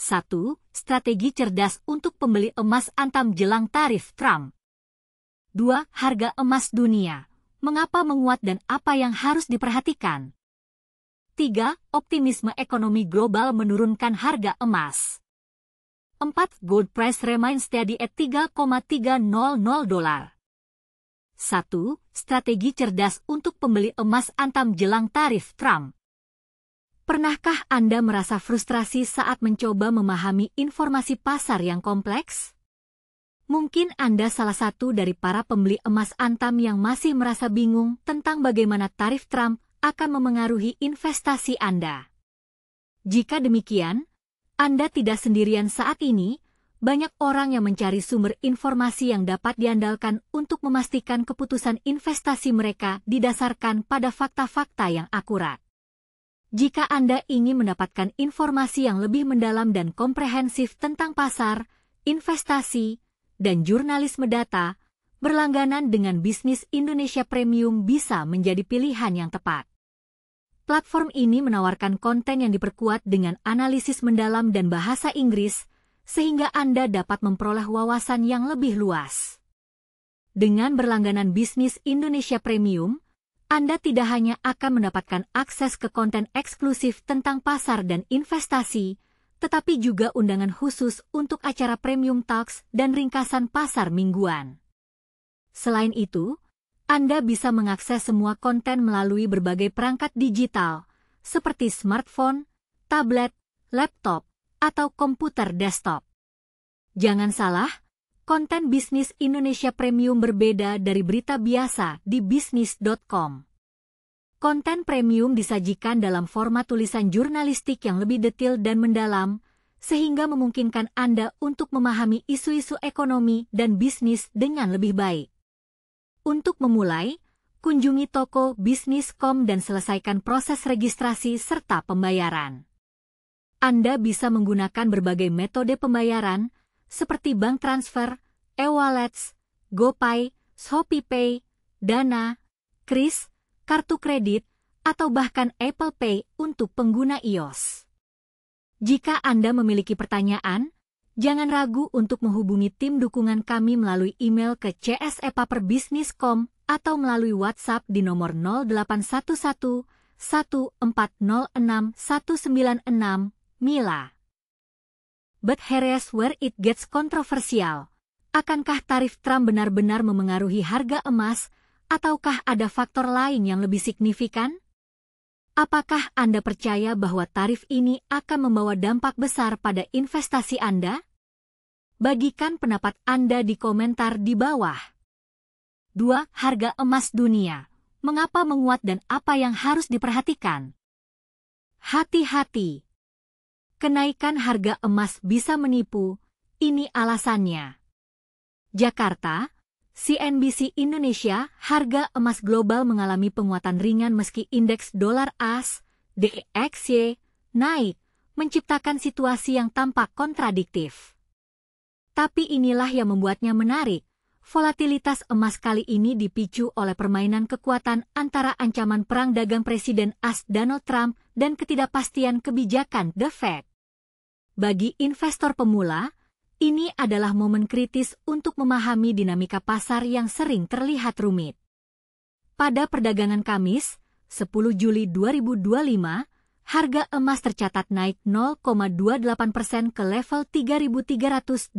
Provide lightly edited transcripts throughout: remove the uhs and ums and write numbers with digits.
1. Strategi cerdas untuk pembeli emas antam jelang tarif Trump. 2. Harga emas dunia. Mengapa menguat dan apa yang harus diperhatikan? 3. Optimisme ekonomi global menurunkan harga emas. 4. Gold price remains steady at $3,300. 1. Strategi cerdas untuk pembeli emas antam jelang tarif Trump. Pernahkah Anda merasa frustrasi saat mencoba memahami informasi pasar yang kompleks? Mungkin Anda salah satu dari para pembeli emas antam yang masih merasa bingung tentang bagaimana tarif Trump akan memengaruhi investasi Anda. Jika demikian, Anda tidak sendirian saat ini. Banyak orang yang mencari sumber informasi yang dapat diandalkan untuk memastikan keputusan investasi mereka didasarkan pada fakta-fakta yang akurat. Jika Anda ingin mendapatkan informasi yang lebih mendalam dan komprehensif tentang pasar, investasi, dan jurnalisme data, berlangganan dengan Bisnis Indonesia Premium bisa menjadi pilihan yang tepat. Platform ini menawarkan konten yang diperkuat dengan analisis mendalam dan bahasa Inggris, sehingga Anda dapat memperoleh wawasan yang lebih luas. Dengan berlangganan Bisnis Indonesia Premium, Anda tidak hanya akan mendapatkan akses ke konten eksklusif tentang pasar dan investasi, tetapi juga undangan khusus untuk acara Premium Talks dan ringkasan pasar mingguan. Selain itu, Anda bisa mengakses semua konten melalui berbagai perangkat digital, seperti smartphone, tablet, laptop, atau komputer desktop. Jangan salah, konten Bisnis Indonesia Premium berbeda dari berita biasa di bisnis.com. Konten premium disajikan dalam format tulisan jurnalistik yang lebih detail dan mendalam, sehingga memungkinkan Anda untuk memahami isu-isu ekonomi dan bisnis dengan lebih baik. Untuk memulai, kunjungi toko bisnis.com dan selesaikan proses registrasi serta pembayaran. Anda bisa menggunakan berbagai metode pembayaran, seperti bank transfer, e-wallets, GoPay, ShopeePay, Dana, Kris, kartu kredit, atau bahkan Apple Pay untuk pengguna iOS. Jika Anda memiliki pertanyaan, jangan ragu untuk menghubungi tim dukungan kami melalui email ke cse@paperbisnis.com atau melalui WhatsApp di nomor 0811 1406 196, Mila. But here's where it gets kontroversial. Akankah tarif Trump benar-benar memengaruhi harga emas, ataukah ada faktor lain yang lebih signifikan? Apakah Anda percaya bahwa tarif ini akan membawa dampak besar pada investasi Anda? Bagikan pendapat Anda di komentar di bawah. 2. Harga emas dunia. Mengapa menguat dan apa yang harus diperhatikan? Hati-hati. Kenaikan harga emas bisa menipu, ini alasannya. Jakarta, CNBC Indonesia, harga emas global mengalami penguatan ringan meski indeks dolar AS, DXY, naik, menciptakan situasi yang tampak kontradiktif. Tapi inilah yang membuatnya menarik. Volatilitas emas kali ini dipicu oleh permainan kekuatan antara ancaman perang dagang Presiden AS Donald Trump dan ketidakpastian kebijakan The Fed. Bagi investor pemula, ini adalah momen kritis untuk memahami dinamika pasar yang sering terlihat rumit. Pada perdagangan Kamis, 10 Juli 2025, harga emas tercatat naik 0,28% ke level 3.322,69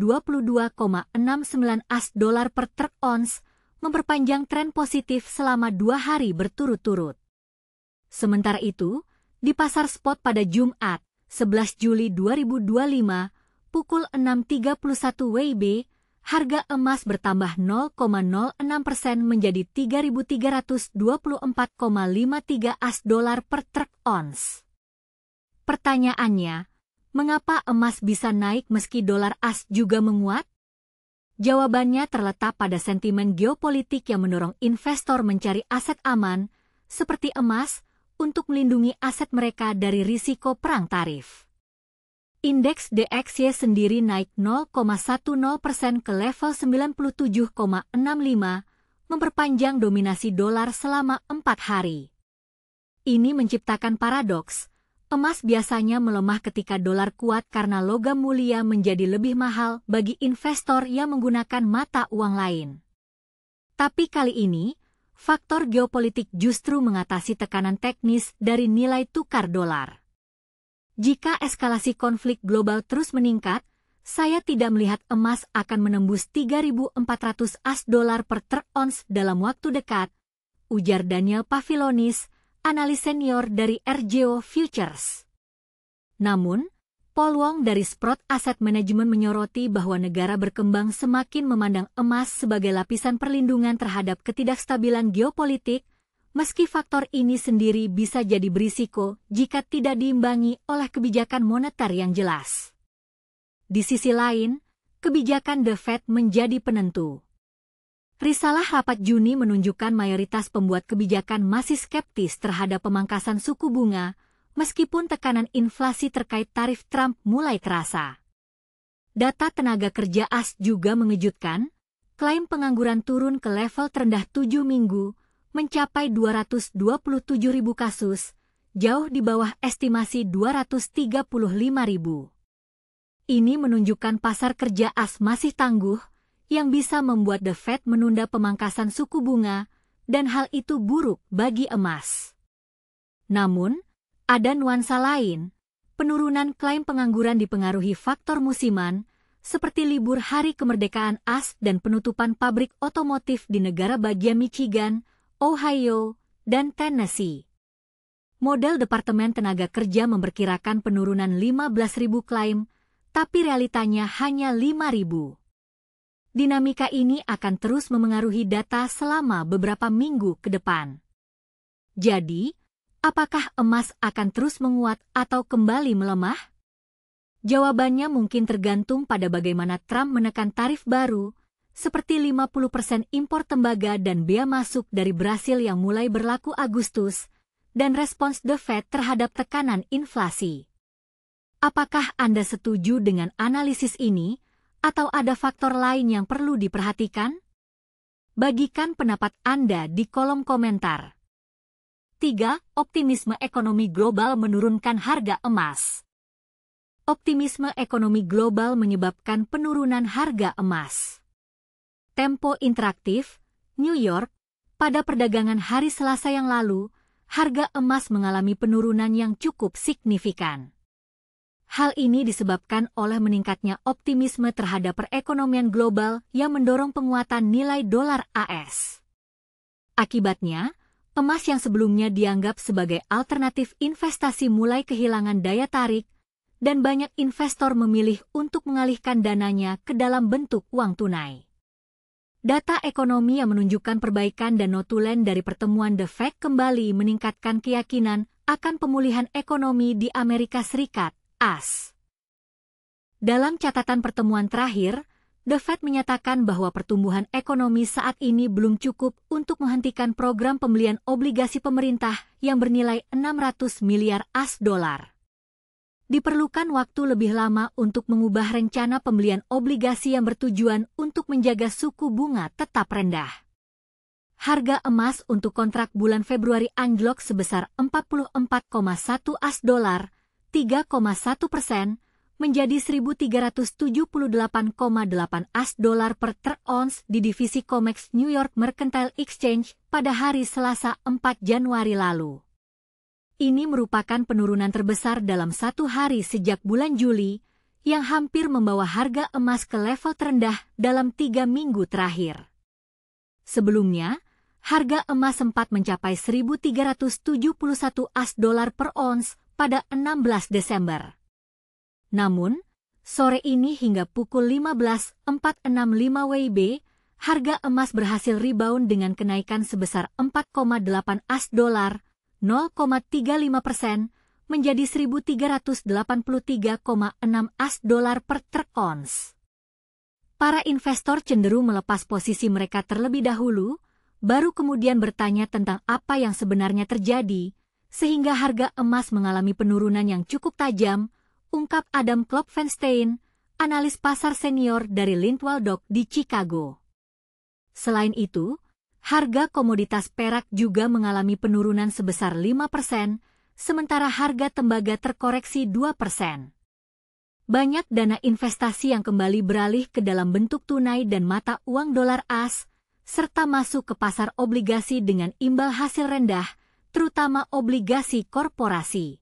$dolar per troy ounce, memperpanjang tren positif selama 2 hari berturut-turut. Sementara itu, di pasar spot pada Jumat, 11 Juli 2025, pukul 6.31 WIB, harga emas bertambah 0,06% menjadi 3.324,53 $dolar per troy ounce. Pertanyaannya, mengapa emas bisa naik meski dolar AS juga menguat? Jawabannya terletak pada sentimen geopolitik yang mendorong investor mencari aset aman, seperti emas, untuk melindungi aset mereka dari risiko perang tarif. Indeks DXY sendiri naik 0,10% ke level 97,65, memperpanjang dominasi dolar selama 4 hari. Ini menciptakan paradoks. emas biasanya melemah ketika dolar kuat karena logam mulia menjadi lebih mahal bagi investor yang menggunakan mata uang lain. Tapi kali ini, faktor geopolitik justru mengatasi tekanan teknis dari nilai tukar dolar. Jika eskalasi konflik global terus meningkat, saya tidak melihat emas akan menembus 3.400 dolar per trounce dalam waktu dekat, ujar Daniel Pavilonis, analis senior dari RJO Futures. Namun, Paul Wong dari Sprott Asset Management menyoroti bahwa negara berkembang semakin memandang emas sebagai lapisan perlindungan terhadap ketidakstabilan geopolitik, meski faktor ini sendiri bisa jadi berisiko jika tidak diimbangi oleh kebijakan moneter yang jelas. Di sisi lain, kebijakan The Fed menjadi penentu. Risalah rapat Juni menunjukkan mayoritas pembuat kebijakan masih skeptis terhadap pemangkasan suku bunga, meskipun tekanan inflasi terkait tarif Trump mulai terasa. Data tenaga kerja AS juga mengejutkan, klaim pengangguran turun ke level terendah 7 minggu, mencapai 227.000 kasus, jauh di bawah estimasi 235.000. Ini menunjukkan pasar kerja AS masih tangguh, yang bisa membuat The Fed menunda pemangkasan suku bunga, dan hal itu buruk bagi emas. Namun, ada nuansa lain. Penurunan klaim pengangguran dipengaruhi faktor musiman, seperti libur Hari Kemerdekaan AS dan penutupan pabrik otomotif di negara bagian Michigan, Ohio, dan Tennessee. Model Departemen Tenaga Kerja memperkirakan penurunan 15.000 klaim, tapi realitanya hanya 5.000. Dinamika ini akan terus memengaruhi data selama beberapa minggu ke depan. Jadi, apakah emas akan terus menguat atau kembali melemah? Jawabannya mungkin tergantung pada bagaimana Trump menekan tarif baru, seperti 50% impor tembaga dan bea masuk dari Brasil yang mulai berlaku Agustus, dan respons The Fed terhadap tekanan inflasi. Apakah Anda setuju dengan analisis ini? Atau ada faktor lain yang perlu diperhatikan? Bagikan pendapat Anda di kolom komentar. 3. Optimisme ekonomi global menurunkan harga emas. Optimisme ekonomi global menyebabkan penurunan harga emas. Tempo Interaktif, New York, pada perdagangan hari Selasa yang lalu, harga emas mengalami penurunan yang cukup signifikan. Hal ini disebabkan oleh meningkatnya optimisme terhadap perekonomian global yang mendorong penguatan nilai dolar AS. Akibatnya, emas yang sebelumnya dianggap sebagai alternatif investasi mulai kehilangan daya tarik, dan banyak investor memilih untuk mengalihkan dananya ke dalam bentuk uang tunai. Data ekonomi yang menunjukkan perbaikan dan notulen dari pertemuan The Fed kembali meningkatkan keyakinan akan pemulihan ekonomi di Amerika Serikat. AS. Dalam catatan pertemuan terakhir, The Fed menyatakan bahwa pertumbuhan ekonomi saat ini belum cukup untuk menghentikan program pembelian obligasi pemerintah yang bernilai 600 miliar dolar. Diperlukan waktu lebih lama untuk mengubah rencana pembelian obligasi yang bertujuan untuk menjaga suku bunga tetap rendah. Harga emas untuk kontrak bulan Februari anjlok sebesar 44,1 dolar, 3,1%, menjadi 1.378,8 dolar per trounce di divisi COMEX New York Mercantile Exchange pada hari Selasa 4 Januari lalu. Ini merupakan penurunan terbesar dalam satu hari sejak bulan Juli, yang hampir membawa harga emas ke level terendah dalam 3 minggu terakhir. Sebelumnya, harga emas sempat mencapai 1.371 dolar per ons pada 16 Desember. Namun, sore ini hingga pukul 15.465 WIB, harga emas berhasil rebound dengan kenaikan sebesar 4,8 dolar, 0,35%, menjadi 1.383,6 dolar per trounce. Para investor cenderung melepas posisi mereka terlebih dahulu, baru kemudian bertanya tentang apa yang sebenarnya terjadi, sehingga harga emas mengalami penurunan yang cukup tajam, ungkap Adam Klopfenstein, analis pasar senior dari Lindwall Dock di Chicago. Selain itu, harga komoditas perak juga mengalami penurunan sebesar 5%, sementara harga tembaga terkoreksi 2%. Banyak dana investasi yang kembali beralih ke dalam bentuk tunai dan mata uang dolar AS, serta masuk ke pasar obligasi dengan imbal hasil rendah, terutama obligasi korporasi.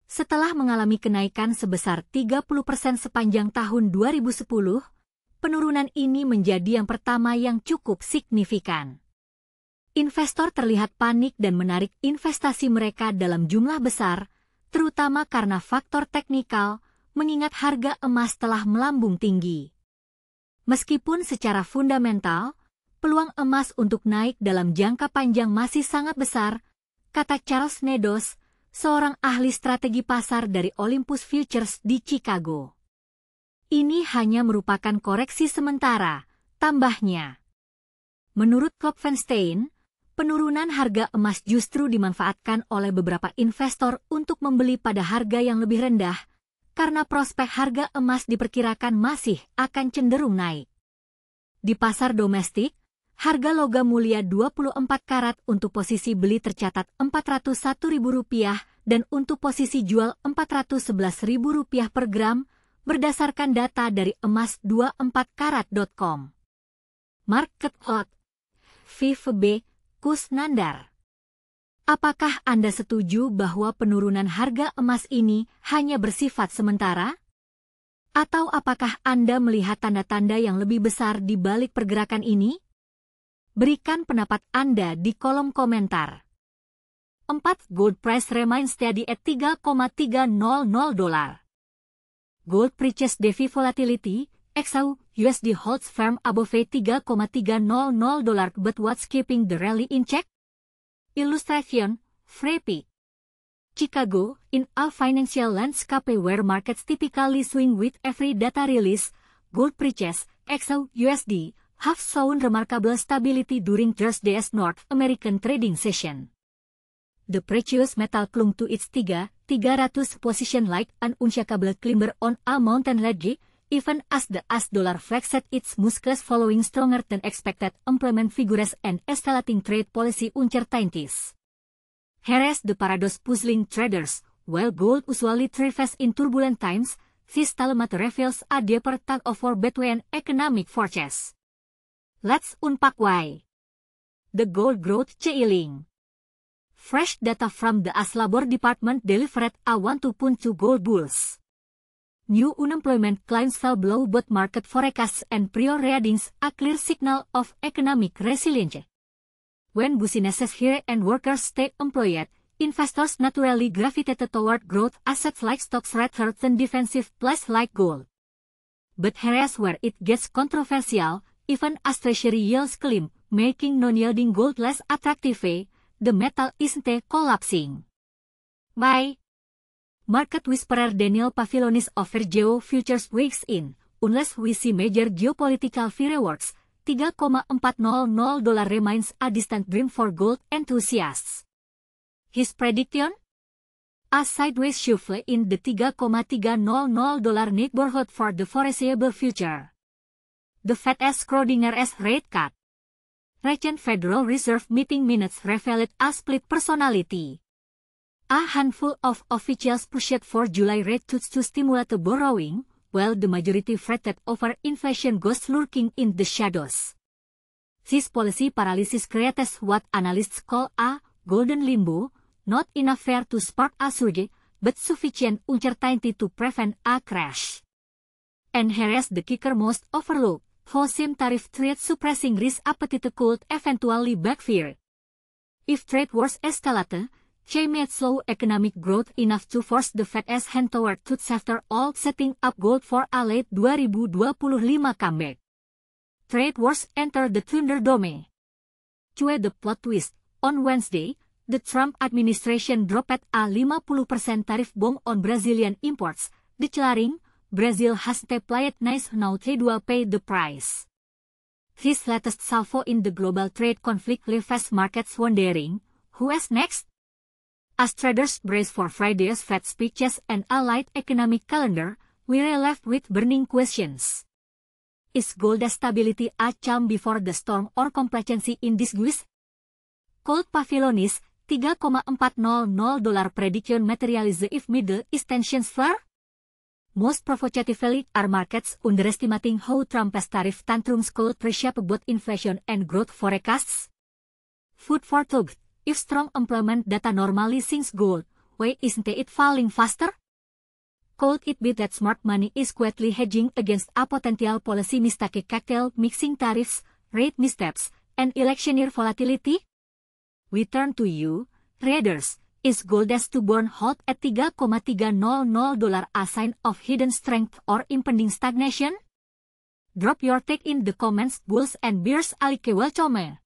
Setelah mengalami kenaikan sebesar 30% sepanjang tahun 2010, penurunan ini menjadi yang pertama yang cukup signifikan. Investor terlihat panik dan menarik investasi mereka dalam jumlah besar, terutama karena faktor teknikal, mengingat harga emas telah melambung tinggi. Meskipun secara fundamental, peluang emas untuk naik dalam jangka panjang masih sangat besar, kata Charles Nedos, seorang ahli strategi pasar dari Olympus Futures di Chicago. Ini hanya merupakan koreksi sementara, tambahnya. Menurut Klopfenstein, penurunan harga emas justru dimanfaatkan oleh beberapa investor untuk membeli pada harga yang lebih rendah, karena prospek harga emas diperkirakan masih akan cenderung naik. Di pasar domestik, harga logam mulia 24 karat untuk posisi beli tercatat Rp401.000 dan untuk posisi jual Rp411.000 per gram, berdasarkan data dari emas24karat.com. Market Hot, VFB, Kusnandar. Apakah Anda setuju bahwa penurunan harga emas ini hanya bersifat sementara? Atau apakah Anda melihat tanda-tanda yang lebih besar di balik pergerakan ini? Berikan pendapat Anda di kolom komentar. 4. Gold price remains steady at $3,300. Gold Purchase Defi Volatility, XAU, USD holds firm above $3,300 but what's keeping the rally in check? Illustration, Freepik. Chicago, in a financial landscape where markets typically swing with every data release, gold prices, XAU, USD, have shown remarkable stability during Thursday's North American trading session. The precious metal clung to its 300 position like an unshakable climber on a mountain ledge, even as the AS dollar flexed its muscles following stronger than expected employment figures and escalating trade policy uncertainties. Here's the paradox puzzling traders. While gold usually thrives in turbulent times, this stalemate reveals a deeper tug-of-war between economic forces. Let's unpack why. The gold growth ceiling. Fresh data from the AS Labor Department delivered a 1.2 gold bulls. New unemployment claims fell below both market forecasts and prior readings, a clear signal of economic resilience. When businesses here and workers stay employed, investors naturally gravitated toward growth assets like stocks rather than defensive plays like gold. But here's where it gets controversial, even as treasury yields climb, making non-yielding gold less attractive. The metal isn't collapsing. Bye. Market whisperer Daniel Pavilonis of Vergeo Futures weighs in, unless we see major geopolitical fireworks, $3,400 remains a distant dream for gold enthusiasts. His prediction? A sideways shuffle in the $3,300 neighborhood for the foreseeable future. The Fed's Schrodinger's rate cut. Recent Federal Reserve meeting minutes revealed a split personality. A handful of officials pushed for July rate cuts to stimulate borrowing, while the majority fretted over inflation ghosts lurking in the shadows. This policy paralysis creates what analysts call a golden limbo, not enough fear to spark a surge, but sufficient uncertainty to prevent a crash. And here's the kicker most overlooked. How some tariff threat suppressing risk appetite could eventually backfire. If trade wars escalate, they might slow economic growth enough to force the Fed's hand toward cuts after all, setting up gold for a late 2025 comeback. Trade wars enter the Thunderdome. Cue the plot twist. On Wednesday, the Trump administration dropped a 50% tariff bomb on Brazilian imports, declaring, Brazil has played nice, now they do pay the price. This latest salvo in the global trade conflict leaves markets wondering, who is next? As traders brace for Friday's Fed speeches and a light economic calendar, we're left with burning questions. Is gold stability a calm before the storm or complacency in disguise? Colt Pavilonis, $3,400 prediction materialize if Middle East tensions flare? Most provocatively are markets underestimating how Trump's tariff tantrums could reshape both inflation and growth forecasts. Food for thought. If strong employment data normally sinks gold, why isn't it falling faster? Could it be that smart money is quietly hedging against a potential policy mistake cocktail mixing tariffs, rate missteps, and election year volatility? We turn to you, readers. Is gold stubborn hold at $3,300 a sign of hidden strength or impending stagnation? Drop your take in the comments. Bulls and bears. Welcome.